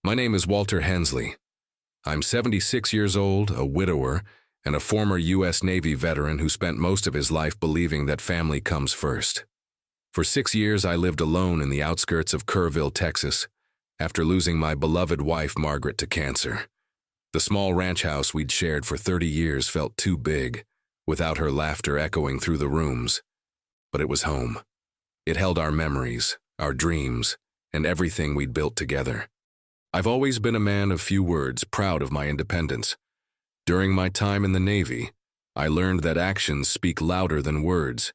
My name is Walter Hensley. I'm 76 years old, a widower, and a former U.S. Navy veteran who spent most of his life believing that family comes first. For 6 years, I lived alone in the outskirts of Kerrville, Texas, after losing my beloved wife, Margaret, to cancer. The small ranch house we'd shared for 30 years felt too big, without her laughter echoing through the rooms. But it was home. It held our memories, our dreams, and everything we'd built together. I've always been a man of few words, proud of my independence. During my time in the Navy, I learned that actions speak louder than words,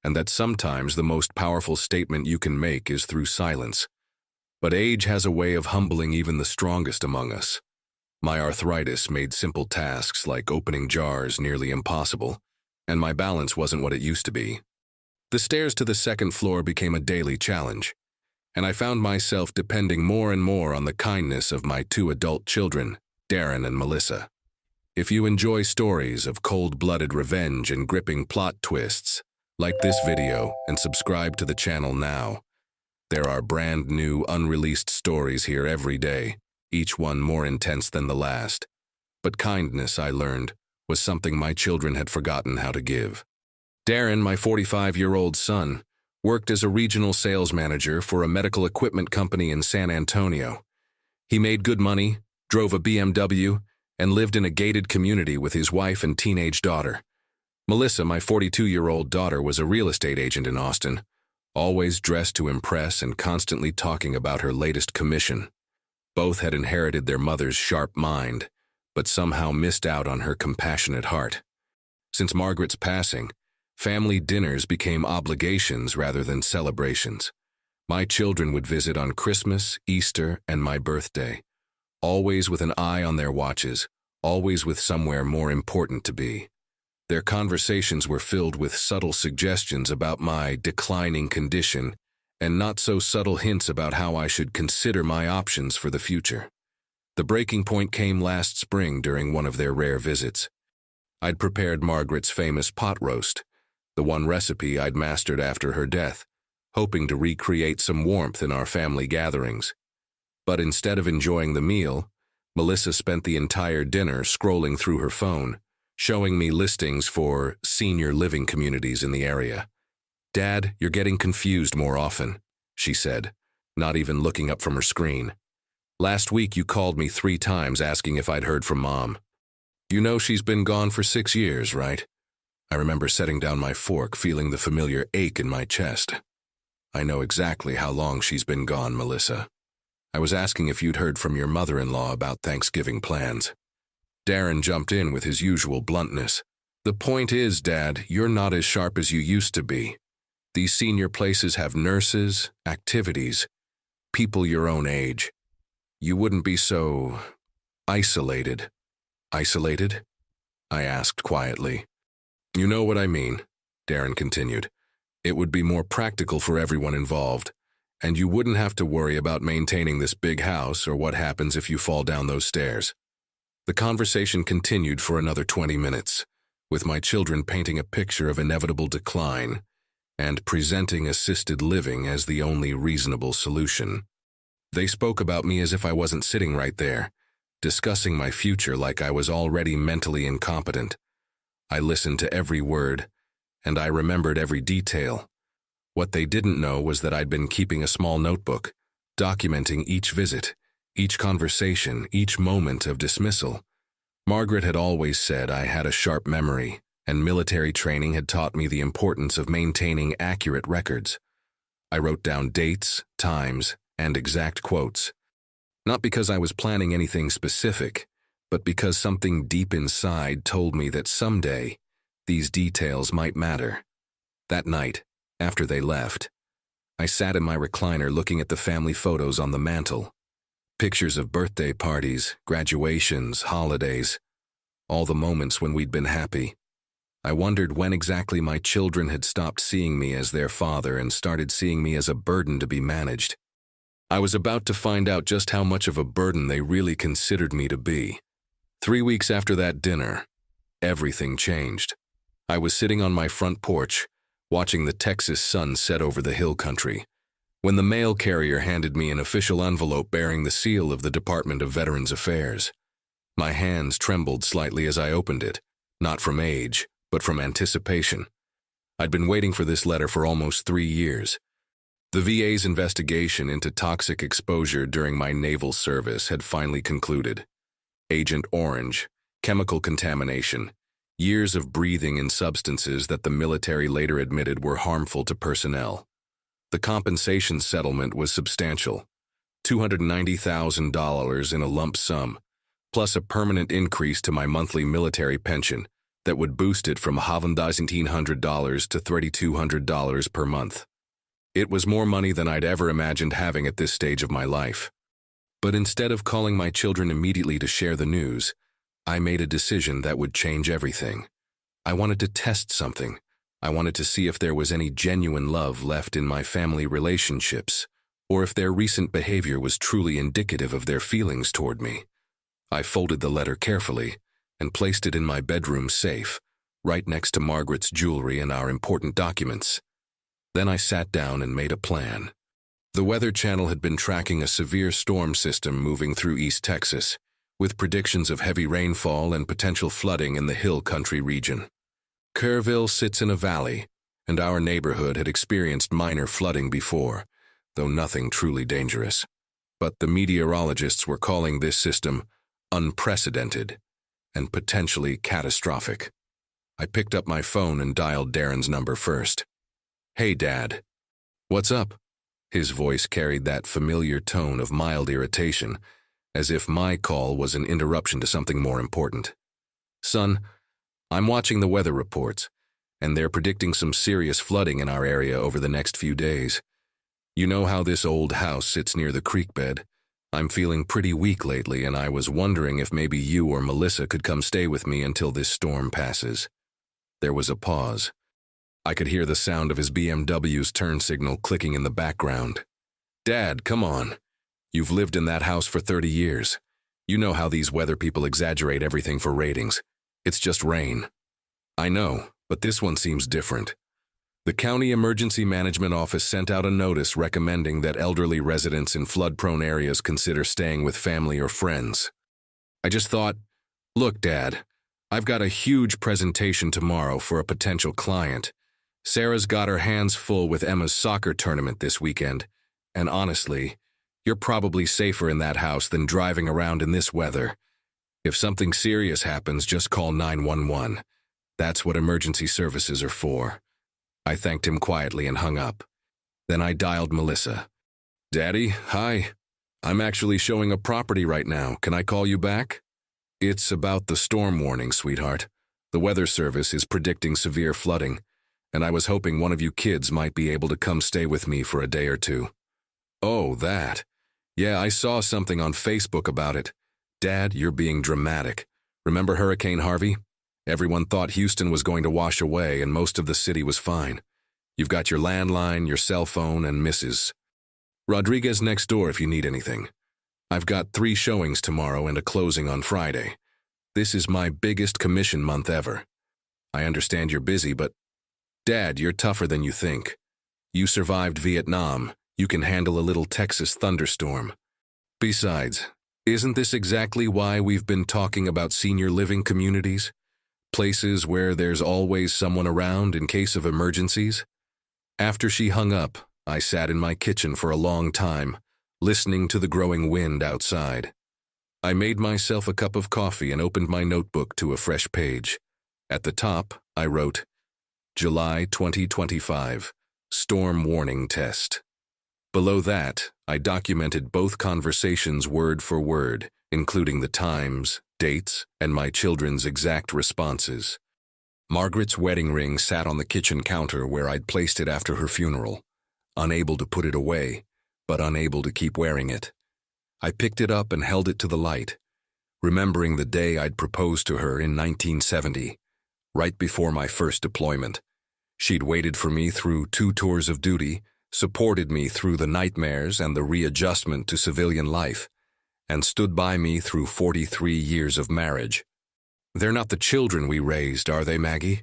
and that sometimes the most powerful statement you can make is through silence. But age has a way of humbling even the strongest among us. My arthritis made simple tasks like opening jars nearly impossible, and my balance wasn't what it used to be. The stairs to the second floor became a daily challenge, and I found myself depending more and more on the kindness of my 2 adult children, Darren and Melissa. If you enjoy stories of cold-blooded revenge and gripping plot twists, like this video and subscribe to the channel now. There are brand new, unreleased stories here every day, each one more intense than the last. But kindness, I learned, was something my children had forgotten how to give. Darren, my 45-year-old son, worked as a regional sales manager for a medical equipment company in San Antonio. He made good money, drove a BMW, and lived in a gated community with his wife and teenage daughter. Melissa, my 42-year-old daughter, was a real estate agent in Austin, always dressed to impress and constantly talking about her latest commission. Both had inherited their mother's sharp mind, but somehow missed out on her compassionate heart. Since Margaret's passing, family dinners became obligations rather than celebrations. My children would visit on Christmas, Easter, and my birthday, always with an eye on their watches, always with somewhere more important to be. Their conversations were filled with subtle suggestions about my declining condition and not so subtle hints about how I should consider my options for the future. The breaking point came last spring during one of their rare visits. I'd prepared Margaret's famous pot roast, the one recipe I'd mastered after her death, hoping to recreate some warmth in our family gatherings. But instead of enjoying the meal, Melissa spent the entire dinner scrolling through her phone, showing me listings for senior living communities in the area. "Dad, you're getting confused more often," she said, not even looking up from her screen. "Last week you called me 3 times asking if I'd heard from Mom. You know she's been gone for 6 years, right?" I remember setting down my fork, feeling the familiar ache in my chest. "I know exactly how long she's been gone, Melissa. I was asking if you'd heard from your mother-in-law about Thanksgiving plans." Darren jumped in with his usual bluntness. "The point is, Dad, you're not as sharp as you used to be. These senior places have nurses, activities, people your own age. You wouldn't be so isolated." "Isolated?" I asked quietly. "You know what I mean," Darren continued. "It would be more practical for everyone involved, and you wouldn't have to worry about maintaining this big house or what happens if you fall down those stairs." The conversation continued for another 20 minutes, with my children painting a picture of inevitable decline and presenting assisted living as the only reasonable solution. They spoke about me as if I wasn't sitting right there, discussing my future like I was already mentally incompetent. I listened to every word, and I remembered every detail. What they didn't know was that I'd been keeping a small notebook, documenting each visit, each conversation, each moment of dismissal. Margaret had always said I had a sharp memory, and military training had taught me the importance of maintaining accurate records. I wrote down dates, times, and exact quotes. Not because I was planning anything specific, but because something deep inside told me that someday these details might matter. That night, after they left, I sat in my recliner looking at the family photos on the mantel. Pictures of birthday parties, graduations, holidays, all the moments when we'd been happy. I wondered when exactly my children had stopped seeing me as their father and started seeing me as a burden to be managed. I was about to find out just how much of a burden they really considered me to be. 3 weeks after that dinner, everything changed. I was sitting on my front porch, watching the Texas sun set over the hill country. when the mail carrier handed me an official envelope bearing the seal of the Department of Veterans Affairs. My hands trembled slightly as I opened it, not from age, but from anticipation. I'd been waiting for this letter for almost 3 years. The VA's investigation into toxic exposure during my naval service had finally concluded. Agent Orange, chemical contamination, years of breathing in substances that the military later admitted were harmful to personnel. The compensation settlement was substantial, $290,000 in a lump sum, plus a permanent increase to my monthly military pension that would boost it from $1,700 to $3,200 per month. It was more money than I'd ever imagined having at this stage of my life. But instead of calling my children immediately to share the news, I made a decision that would change everything. I wanted to test something. I wanted to see if there was any genuine love left in my family relationships, or if their recent behavior was truly indicative of their feelings toward me. I folded the letter carefully and placed it in my bedroom safe, right next to Margaret's jewelry and our important documents. Then I sat down and made a plan. The Weather Channel had been tracking a severe storm system moving through East Texas, with predictions of heavy rainfall and potential flooding in the hill country region. Kerrville sits in a valley, and our neighborhood had experienced minor flooding before, though nothing truly dangerous. But the meteorologists were calling this system unprecedented and potentially catastrophic. I picked up my phone and dialed Darren's number first. "Hey, Dad." "What's up?" His voice carried that familiar tone of mild irritation, as if my call was an interruption to something more important. "Son, I'm watching the weather reports, and they're predicting some serious flooding in our area over the next few days. You know how this old house sits near the creek bed? I'm feeling pretty weak lately, and I was wondering if maybe you or Melissa could come stay with me until this storm passes." There was a pause. I could hear the sound of his BMW's turn signal clicking in the background. "Dad, come on. You've lived in that house for 30 years. You know how these weather people exaggerate everything for ratings. It's just rain." "I know, but this one seems different." The County Emergency Management Office sent out a notice recommending that elderly residents in flood-prone areas consider staying with family or friends. I just thought, "Look, Dad, I've got a huge presentation tomorrow for a potential client. Sarah's got her hands full with Emma's soccer tournament this weekend, and honestly, you're probably safer in that house than driving around in this weather. If something serious happens, just call 911. That's what emergency services are for." I thanked him quietly and hung up. Then I dialed Melissa. "Daddy, hi. I'm actually showing a property right now. Can I call you back?" "It's about the storm warning, sweetheart. The Weather Service is predicting severe flooding, and I was hoping one of you kids might be able to come stay with me for a day or two." "Oh, that. Yeah, I saw something on Facebook about it. Dad, you're being dramatic. Remember Hurricane Harvey? Everyone thought Houston was going to wash away and most of the city was fine. You've got your landline, your cell phone, and Mrs. Rodriguez next door if you need anything. I've got 3 showings tomorrow and a closing on Friday. This is my biggest commission month ever. I understand you're busy, but Dad, you're tougher than you think. You survived Vietnam. You can handle a little Texas thunderstorm. Besides, isn't this exactly why we've been talking about senior living communities? Places where there's always someone around in case of emergencies? After she hung up, I sat in my kitchen for a long time, listening to the growing wind outside. I made myself a cup of coffee and opened my notebook to a fresh page. At the top, I wrote, July 2025, Storm Warning Test. Below that, I documented both conversations word for word, including the times, dates, and my children's exact responses. Margaret's wedding ring sat on the kitchen counter where I'd placed it after her funeral, unable to put it away, but unable to keep wearing it. I picked it up and held it to the light, remembering the day I'd proposed to her in 1970, right before my first deployment. She'd waited for me through 2 tours of duty, supported me through the nightmares and the readjustment to civilian life, and stood by me through 43 years of marriage. "They're not the children we raised, are they, Maggie?"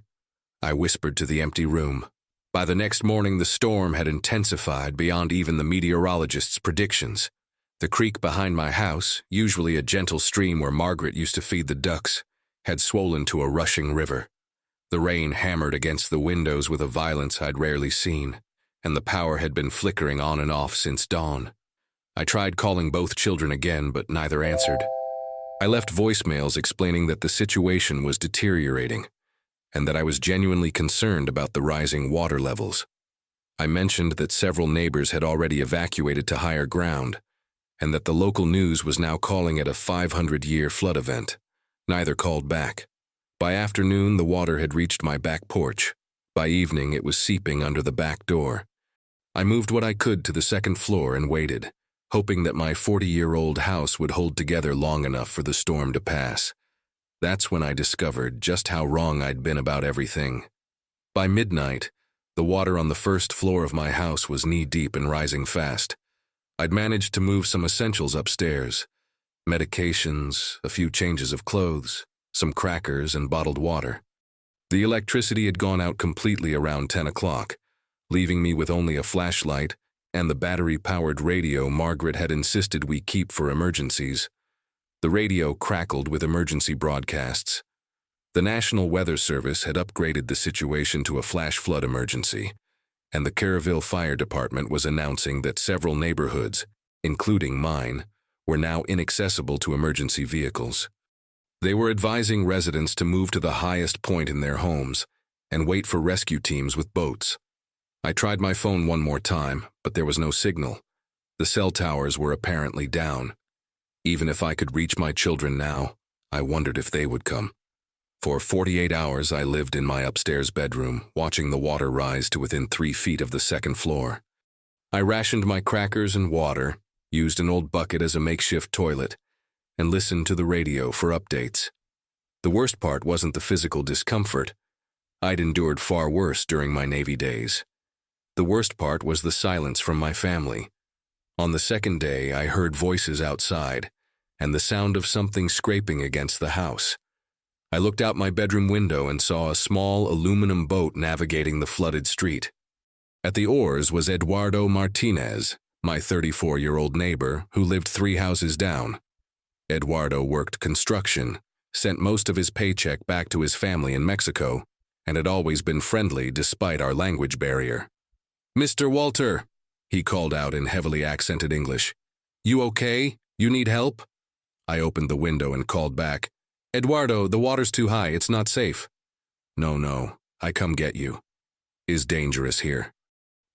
I whispered to the empty room. By the next morning, the storm had intensified beyond even the meteorologist's predictions. The creek behind my house, usually a gentle stream where Margaret used to feed the ducks, had swollen to a rushing river. The rain hammered against the windows with a violence I'd rarely seen, and the power had been flickering on and off since dawn. I tried calling both children again, but neither answered. I left voicemails explaining that the situation was deteriorating, and that I was genuinely concerned about the rising water levels. I mentioned that several neighbors had already evacuated to higher ground, and that the local news was now calling it a 500-year flood event. Neither called back. By afternoon, the water had reached my back porch. By evening, it was seeping under the back door. I moved what I could to the second floor and waited, hoping that my 40-year-old house would hold together long enough for the storm to pass. That's when I discovered just how wrong I'd been about everything. By midnight, the water on the first floor of my house was knee-deep and rising fast. I'd managed to move some essentials upstairs: medications, a few changes of clothes, some crackers, and bottled water. The electricity had gone out completely around 10 o'clock, leaving me with only a flashlight and the battery-powered radio Margaret had insisted we keep for emergencies. The radio crackled with emergency broadcasts. The National Weather Service had upgraded the situation to a flash flood emergency, and the Kerrville Fire Department was announcing that several neighborhoods, including mine, were now inaccessible to emergency vehicles. They were advising residents to move to the highest point in their homes and wait for rescue teams with boats. I tried my phone one more time, but there was no signal. The cell towers were apparently down. Even if I could reach my children now, I wondered if they would come. For 48 hours, I lived in my upstairs bedroom, watching the water rise to within 3 feet of the second floor. I rationed my crackers and water, used an old bucket as a makeshift toilet, and listened to the radio for updates. The worst part wasn't the physical discomfort. I'd endured far worse during my Navy days. The worst part was the silence from my family. On the second day, I heard voices outside, and the sound of something scraping against the house. I looked out my bedroom window and saw a small aluminum boat navigating the flooded street. At the oars was Eduardo Martinez, my 34-year-old neighbor who lived 3 houses down. Eduardo worked construction, sent most of his paycheck back to his family in Mexico, and had always been friendly despite our language barrier. "Mr. Walter," he called out in heavily accented English. "You okay? You need help?" I opened the window and called back, "Eduardo, the water's too high, it's not safe." No, I come get you. Is dangerous here."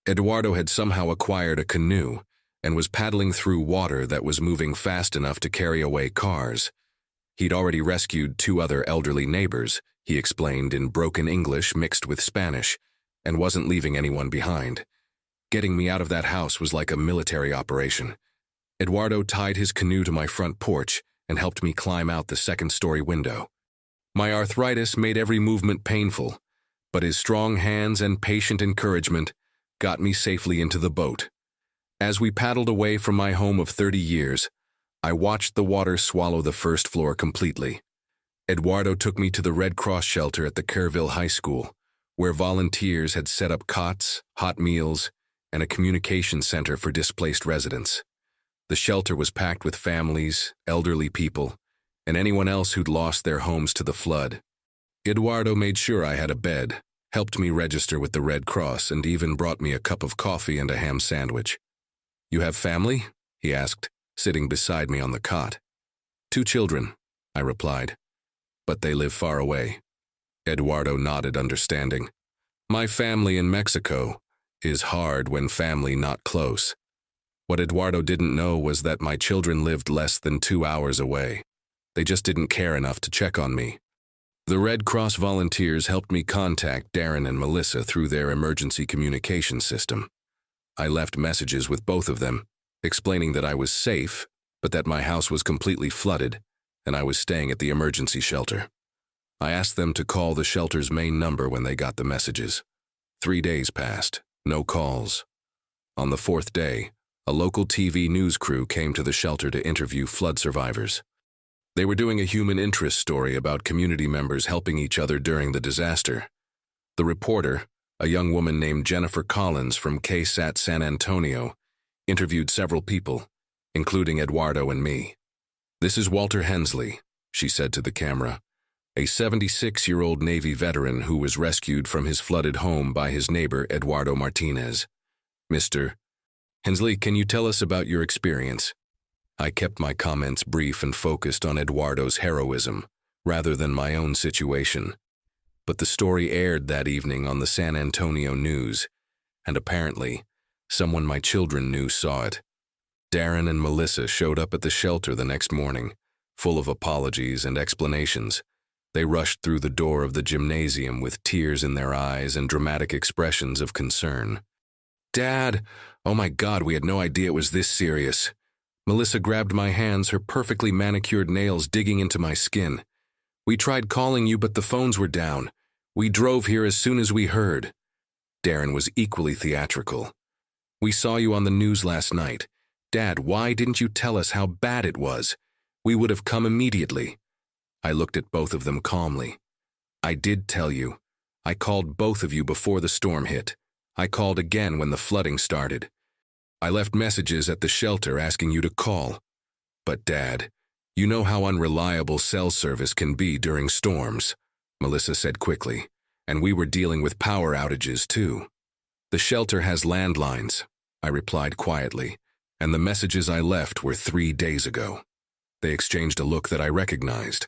Eduardo had somehow acquired a canoe and was paddling through water that was moving fast enough to carry away cars. He'd already rescued 2 other elderly neighbors, he explained in broken English mixed with Spanish, and wasn't leaving anyone behind. Getting me out of that house was like a military operation. Eduardo tied his canoe to my front porch and helped me climb out the second-story window. My arthritis made every movement painful, but his strong hands and patient encouragement got me safely into the boat. As we paddled away from my home of 30 years, I watched the water swallow the first floor completely. Eduardo took me to the Red Cross shelter at the Kerrville High School, where volunteers had set up cots, hot meals, and a communication center for displaced residents. The shelter was packed with families, elderly people, and anyone else who'd lost their homes to the flood. Eduardo made sure I had a bed, helped me register with the Red Cross, and even brought me a cup of coffee and a ham sandwich. "You have family?" he asked, sitting beside me on the cot. "2 children, I replied. "But they live far away." Eduardo nodded, understanding. "My family in Mexico is hard when family not close." What Eduardo didn't know was that my children lived less than 2 hours away. They just didn't care enough to check on me. The Red Cross volunteers helped me contact Darren and Melissa through their emergency communication system. I left messages with both of them, explaining that I was safe, but that my house was completely flooded, and I was staying at the emergency shelter. I asked them to call the shelter's main number when they got the messages. 3 days passed, no calls. On the 4th day, a local TV news crew came to the shelter to interview flood survivors. They were doing a human interest story about community members helping each other during the disaster. The reporter, A young woman named Jennifer Collins from KSAT San Antonio interviewed several people, including Eduardo and me. "This is Walter Hensley," she said to the camera, "a 76-year-old Navy veteran who was rescued from his flooded home by his neighbor Eduardo Martinez. Mr. Hensley, can you tell us about your experience?" I kept my comments brief and focused on Eduardo's heroism, rather than my own situation. But the story aired that evening on the San Antonio News, and apparently, someone my children knew saw it. Darren and Melissa showed up at the shelter the next morning, full of apologies and explanations. They rushed through the door of the gymnasium with tears in their eyes and dramatic expressions of concern. "Dad, oh my God, we had no idea it was this serious." Melissa grabbed my hands, her perfectly manicured nails digging into my skin. "We tried calling you, but the phones were down. We drove here as soon as we heard." Darren was equally theatrical. "We saw you on the news last night. Dad, why didn't you tell us how bad it was? We would have come immediately." I looked at both of them calmly. "I did tell you. I called both of you before the storm hit. I called again when the flooding started. I left messages at the shelter asking you to call. But Dad, you know how unreliable cell service can be during storms," Melissa said quickly, "and we were dealing with power outages too." "The shelter has landlines," I replied quietly, "and the messages I left were 3 days ago." They exchanged a look that I recognized.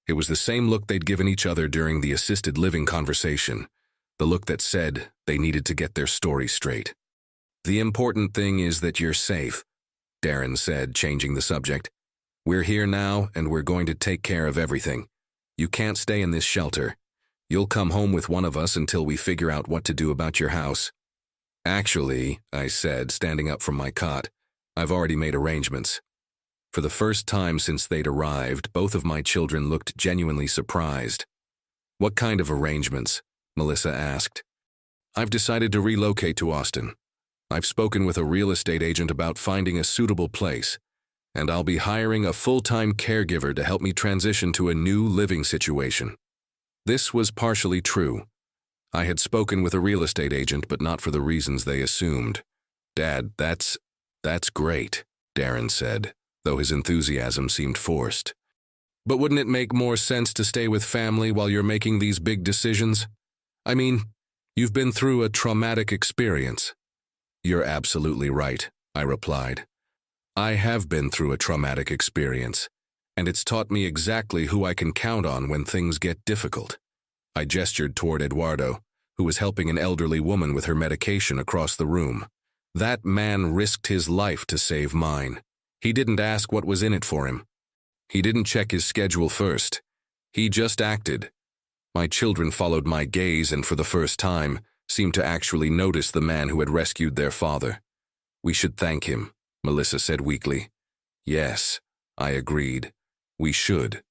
It was the same look they'd given each other during the assisted living conversation, the look that said they needed to get their story straight. "The important thing is that you're safe," Darren said, changing the subject. "We're here now, and we're going to take care of everything. You can't stay in this shelter. You'll come home with one of us until we figure out what to do about your house." "Actually," I said, standing up from my cot, "I've already made arrangements." For the first time since they'd arrived, both of my children looked genuinely surprised. "What kind of arrangements?" Melissa asked. "I've decided to relocate to Austin. I've spoken with a real estate agent about finding a suitable place, and I'll be hiring a full-time caregiver to help me transition to a new living situation." This was partially true. I had spoken with a real estate agent, but not for the reasons they assumed. "Dad, that's great," Darren said, though his enthusiasm seemed forced. "But wouldn't it make more sense to stay with family while you're making these big decisions? I mean, you've been through a traumatic experience." "You're absolutely right," I replied. "I have been through a traumatic experience, and it's taught me exactly who I can count on when things get difficult." I gestured toward Eduardo, who was helping an elderly woman with her medication across the room. "That man risked his life to save mine. He didn't ask what was in it for him. He didn't check his schedule first. He just acted." My children followed my gaze and for the first time seemed to actually notice the man who had rescued their father. "We should thank him," Melissa said weakly. "Yes," I agreed. "We should."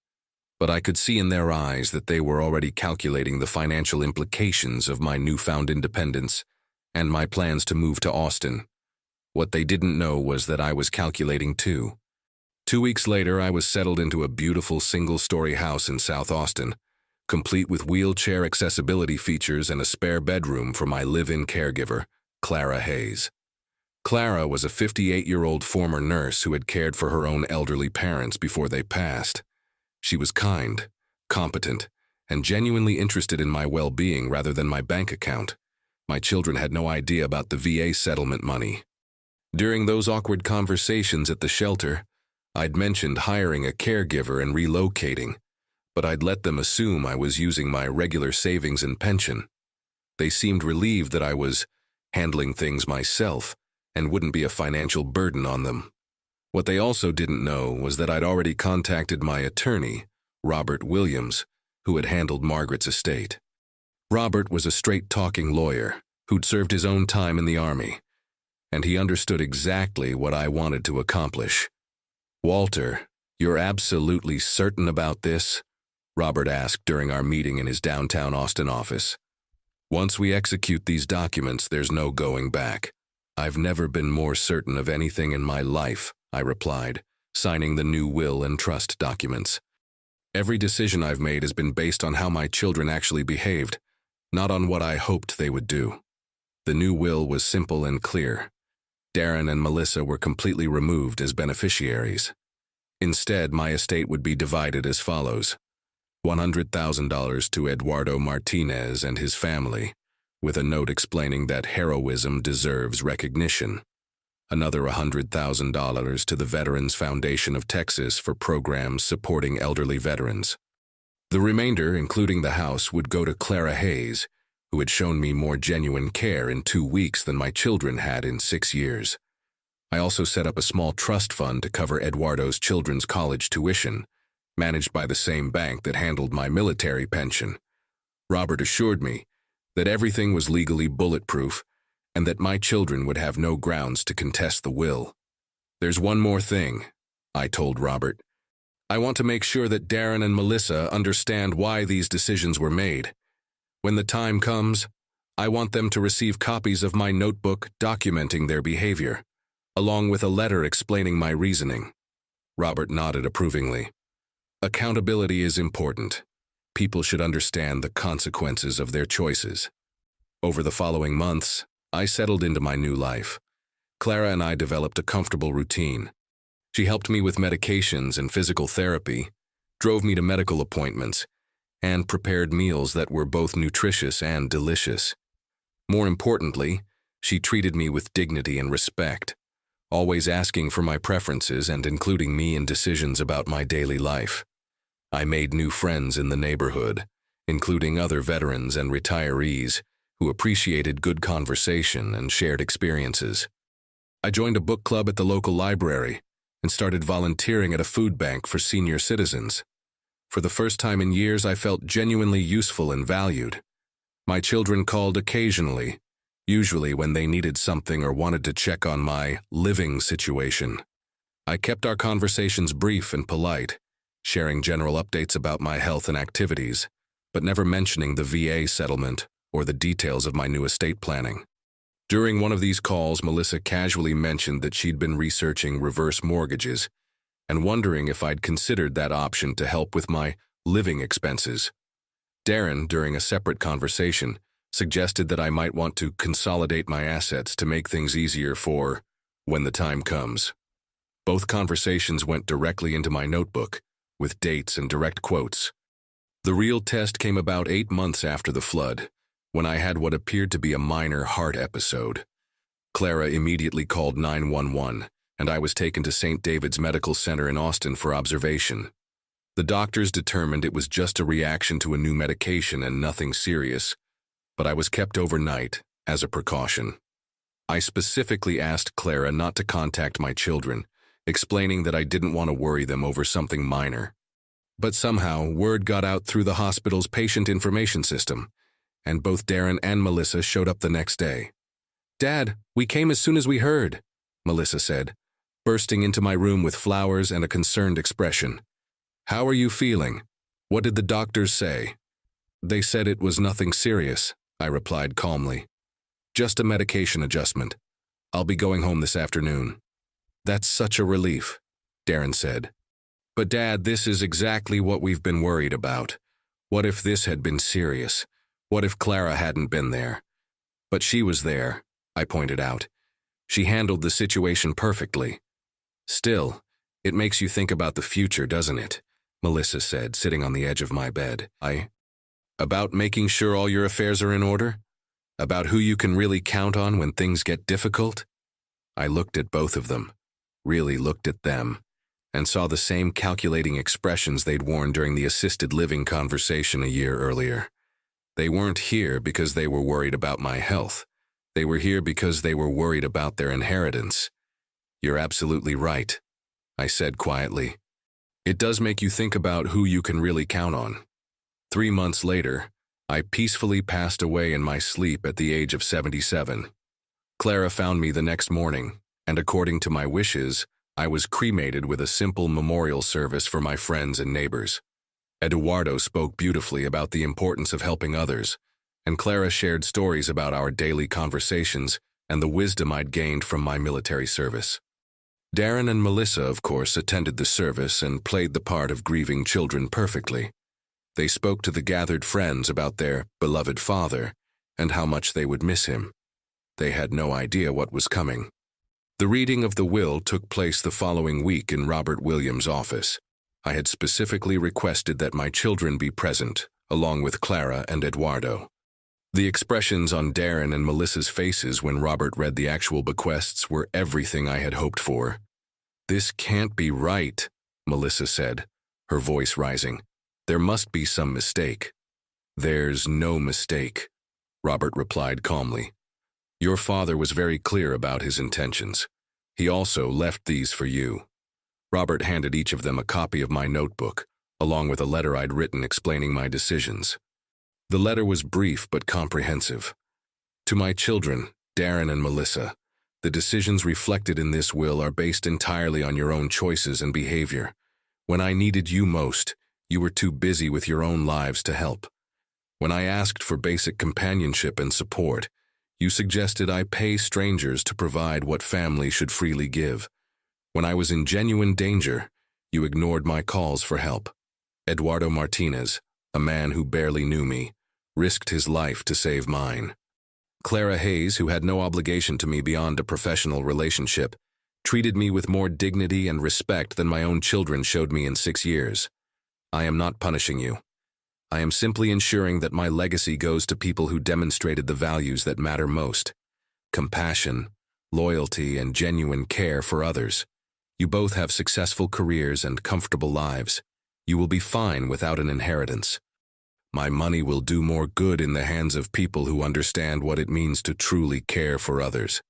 But I could see in their eyes that they were already calculating the financial implications of my newfound independence and my plans to move to Austin. What they didn't know was that I was calculating too. 2 weeks later, I was settled into a beautiful single-story house in South Austin, complete with wheelchair accessibility features and a spare bedroom for my live-in caregiver, Clara Hayes. Clara was a 58-year-old former nurse who had cared for her own elderly parents before they passed. She was kind, competent, and genuinely interested in my well-being rather than my bank account. My children had no idea about the VA settlement money. During those awkward conversations at the shelter, I'd mentioned hiring a caregiver and relocating, but I'd let them assume I was using my regular savings and pension. They seemed relieved that I was handling things myself and wouldn't be a financial burden on them. What they also didn't know was that I'd already contacted my attorney, Robert Williams, who had handled Margaret's estate. Robert was a straight-talking lawyer who'd served his own time in the Army, and he understood exactly what I wanted to accomplish. "Walter, you're absolutely certain about this?" Robert asked during our meeting in his downtown Austin office. "Once we execute these documents, there's no going back. I've never been more certain of anything in my life," I replied, signing the new will and trust documents. "Every decision I've made has been based on how my children actually behaved. not on what I hoped they would do. The new will was simple and clear. Darren and Melissa were completely removed as beneficiaries. Instead, my estate would be divided as follows: $100,000 to Eduardo Martinez and his family, with a note explaining that heroism deserves recognition. Another $100,000 to the Veterans Foundation of Texas for programs supporting elderly veterans. The remainder, including the house, would go to Clara Hayes, who had shown me more genuine care in 2 weeks than my children had in 6 years. I also set up a small trust fund to cover Eduardo's children's college tuition, managed by the same bank that handled my military pension. Robert assured me that everything was legally bulletproof and that my children would have no grounds to contest the will. "There's one more thing," I told Robert. "I want to make sure that Darren and Melissa understand why these decisions were made. When the time comes, I want them to receive copies of my notebook documenting their behavior, along with a letter explaining my reasoning." Robert nodded approvingly. Accountability is important. People should understand the consequences of their choices. Over the following months, I settled into my new life. Clara and I developed a comfortable routine. She helped me with medications and physical therapy, drove me to medical appointments, and prepared meals that were both nutritious and delicious. More importantly, she treated me with dignity and respect, always asking for my preferences and including me in decisions about my daily life. I made new friends in the neighborhood, including other veterans and retirees who appreciated good conversation and shared experiences. I joined a book club at the local library and started volunteering at a food bank for senior citizens. For the first time in years, I felt genuinely useful and valued. My children called occasionally, usually when they needed something or wanted to check on my living situation. I kept our conversations brief and polite, sharing general updates about my health and activities, but never mentioning the VA settlement or the details of my new estate planning. During one of these calls, Melissa casually mentioned that she'd been researching reverse mortgages and wondering if I'd considered that option to help with my living expenses. Darren, during a separate conversation, suggested that I might want to consolidate my assets to make things easier for when the time comes. Both conversations went directly into my notebook, with dates and direct quotes. The real test came about 8 months after the flood, when I had what appeared to be a minor heart episode. Clara immediately called 911, and I was taken to St. David's Medical Center in Austin for observation. The doctors determined it was just a reaction to a new medication and nothing serious, but I was kept overnight as a precaution. I specifically asked Clara not to contact my children, explaining that I didn't want to worry them over something minor. But somehow, word got out through the hospital's patient information system, and both Darren and Melissa showed up the next day. "Dad, we came as soon as we heard," Melissa said, bursting into my room with flowers and a concerned expression. "How are you feeling? What did the doctors say?" "They said it was nothing serious," I replied calmly. "Just a medication adjustment. I'll be going home this afternoon." "That's such a relief," Darren said. "But Dad, this is exactly what we've been worried about. What if this had been serious? What if Clara hadn't been there?" "But she was there," I pointed out. "She handled the situation perfectly." "Still, it makes you think about the future, doesn't it?" Melissa said, sitting on the edge of my bed. About making sure all your affairs are in order? About who you can really count on when things get difficult?" I looked at both of them, really looked at them, and saw the same calculating expressions they'd worn during the assisted living conversation a year earlier. They weren't here because they were worried about my health. They were here because they were worried about their inheritance. "You're absolutely right," I said quietly. "It does make you think about who you can really count on." 3 months later, I peacefully passed away in my sleep at the age of 77. Clara found me the next morning, and according to my wishes, I was cremated with a simple memorial service for my friends and neighbors. Eduardo spoke beautifully about the importance of helping others, and Clara shared stories about our daily conversations and the wisdom I'd gained from my military service. Darren and Melissa, of course, attended the service and played the part of grieving children perfectly. They spoke to the gathered friends about their beloved father and how much they would miss him. They had no idea what was coming. The reading of the will took place the following week in Robert Williams' office. I had specifically requested that my children be present, along with Clara and Eduardo. The expressions on Darren and Melissa's faces when Robert read the actual bequests were everything I had hoped for. "This can't be right," Melissa said, her voice rising. "There must be some mistake." "There's no mistake," Robert replied calmly. "Your father was very clear about his intentions. He also left these for you." Robert handed each of them a copy of my notebook, along with a letter I'd written explaining my decisions. The letter was brief but comprehensive. "To my children, Darren and Melissa, the decisions reflected in this will are based entirely on your own choices and behavior. When I needed you most, you were too busy with your own lives to help. When I asked for basic companionship and support, you suggested I pay strangers to provide what family should freely give. When I was in genuine danger, you ignored my calls for help. Eduardo Martinez, a man who barely knew me, risked his life to save mine. Clara Hayes, who had no obligation to me beyond a professional relationship, treated me with more dignity and respect than my own children showed me in 6 years. I am not punishing you. I am simply ensuring that my legacy goes to people who demonstrated the values that matter most: compassion, loyalty, and genuine care for others. You both have successful careers and comfortable lives. You will be fine without an inheritance. My money will do more good in the hands of people who understand what it means to truly care for others."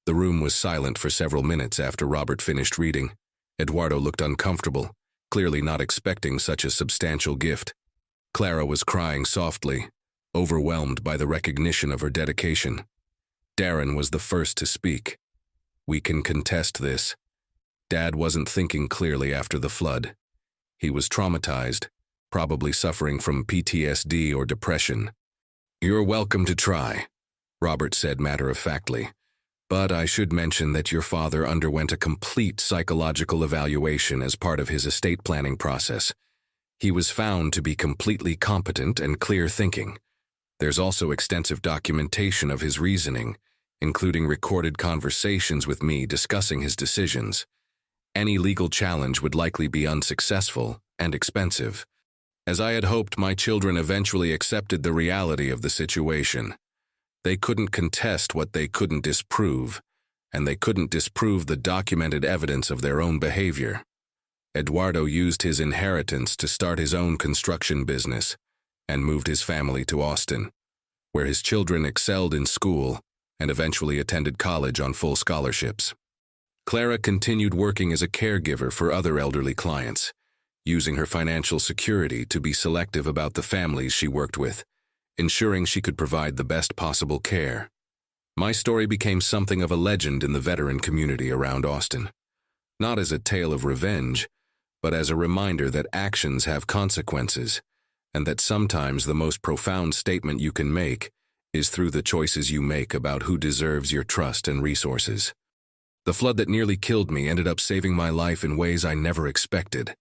The room was silent for several minutes after Robert finished reading. Eduardo looked uncomfortable, clearly not expecting such a substantial gift. Clara was crying softly, overwhelmed by the recognition of her dedication. Darren was the first to speak. "We can contest this. Dad wasn't thinking clearly after the flood. He was traumatized, probably suffering from PTSD or depression." "You're welcome to try," Robert said matter-of-factly. "But I should mention that your father underwent a complete psychological evaluation as part of his estate planning process. He was found to be completely competent and clear-thinking. There's also extensive documentation of his reasoning, including recorded conversations with me discussing his decisions. Any legal challenge would likely be unsuccessful and expensive. As I had hoped, my children eventually accepted the reality of the situation. They couldn't contest what they couldn't disprove, and they couldn't disprove the documented evidence of their own behavior. Eduardo used his inheritance to start his own construction business and moved his family to Austin, where his children excelled in school and eventually attended college on full scholarships. Clara continued working as a caregiver for other elderly clients, using her financial security to be selective about the families she worked with, ensuring she could provide the best possible care. My story became something of a legend in the veteran community around Austin, not as a tale of revenge, but as a reminder that actions have consequences, and that sometimes the most profound statement you can make is through the choices you make about who deserves your trust and resources. The flood that nearly killed me ended up saving my life in ways I never expected.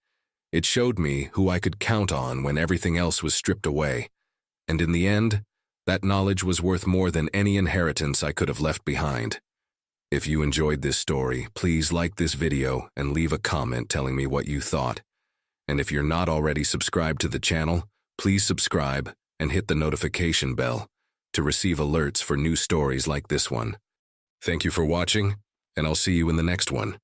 It showed me who I could count on when everything else was stripped away, and in the end, that knowledge was worth more than any inheritance I could have left behind. If you enjoyed this story, please like this video and leave a comment telling me what you thought. And if you're not already subscribed to the channel, please subscribe and hit the notification bell to receive alerts for new stories like this one. Thank you for watching, and I'll see you in the next one.